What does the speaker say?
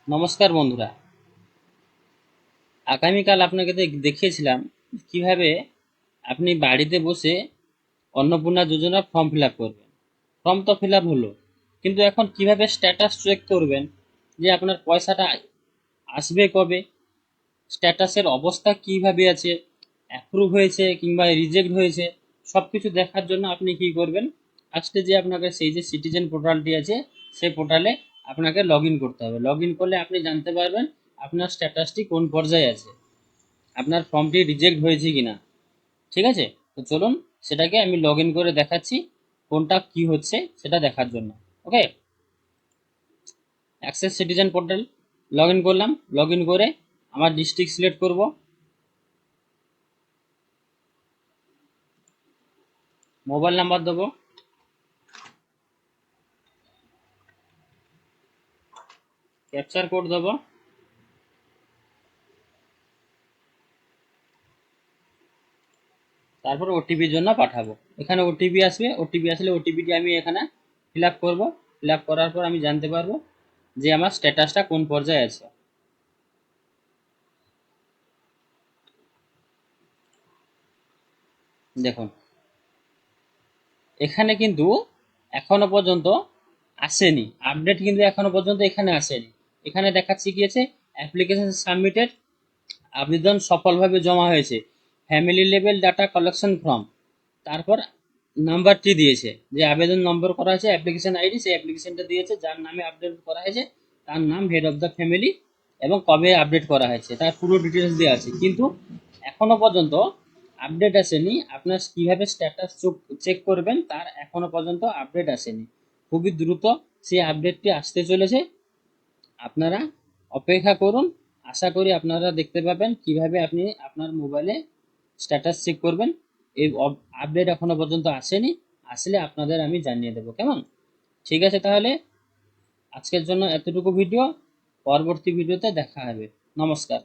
নমস্কার বন্ধুরা। আগামীকাল আপনাকে দেখিয়েছিলাম কিভাবে আপনি বাড়িতে বসে অন্নপূর্ণা যোজনা ফর্ম ফিল আপ করবেন। ফর্ম তো ফিল আপ হলো, কিন্তু এখন কিভাবে স্ট্যাটাস চেক করবেন যে আপনার পয়সাটা আসবে কবে, স্ট্যাটাসের অবস্থা কিভাবে আছে, অ্যাপ্রুভ হয়েছে কিংবা রিজেক্ট হয়েছে, সব কিছু দেখার জন্য আপনি কি করবেন, আজকে যে আপনাকে সেই যে সিটিজেন পোর্টালটি আছে সেই পোর্টালে আপনাকে লগ ইন করতে হবে। লগ ইন করলে আপনি জানতে পারবেন আপনার স্ট্যাটাসটি কোন পর্যায়ে আছে, আপনার ফর্মটি রিজেক্ট হয়েছে কিনা। ঠিক আছে, তো চলুন সেটাকে আমি লগ ইন করে দেখাচ্ছি কোনটা কি হচ্ছে সেটা দেখার জন্য। Okay, access citizen portal log in করলাম। লগ ইন করে আমার ডিস্ট্রিক্ট সিলেক্ট করব, মোবাইল নাম্বার দেবো, ক্যাপচার কোড দেবো, তারপর ওটিপির জন্য পাঠাবো। এখানে ওটিপি আসবে, ওটিপি আসলে ওটিপিটি আমি এখানে ফিল আপ করবো। ফিল আপ করার পর আমি জানতে পারবো যে আমার স্ট্যাটাসটা কোন পর্যায়ে আছে। দেখুন, এখানে কিন্তু এখনো পর্যন্ত আসেনি আপডেট, কিন্তু এখনো পর্যন্ত এখানে আসেনি। এখানে দেখাচ্ছি কি আছে, অ্যাপ্লিকেশন সাবমিটেড, আবেদন সফলভাবে জমা হয়েছে, family level data collection form. তারপর নাম্বারটি দিয়েছে, যে আবেদন নম্বর করা হয়েছে, অ্যাপ্লিকেশন আইডি, সেই অ্যাপ্লিকেশনটা দিয়েছে, যার নামে আপডেট করা হয়েছে তার নাম, হেড অফ দ্য ফ্যামিলি, এবং কবে আপডেট করা হয়েছে তার পুরো ডিটেলস দেওয়া আছে। কিন্তু এখনো পর্যন্ত আপডেট আসেনি। আপনার কিভাবে স্ট্যাটাস চেক করবেন তার এখনো পর্যন্ত আপডেট আসেনি। খুবই দ্রুত সেই আপডেটটি আসতে চলেছে, আপনারা অপেক্ষা করুন। আশা করি আপনারা দেখতে পাবেন কিভাবে আপনি আপনার মোবাইলে স্ট্যাটাস চেক করবেন। এই আপডেট এখনো পর্যন্ত আসেনি, আসলে আপনাদের আমি জানিয়ে দেবো। কেমন? ঠিক আছে, তাহলে আজকের জন্য এতটুকু ভিডিও, পরবর্তী ভিডিওতে দেখা হবে। নমস্কার।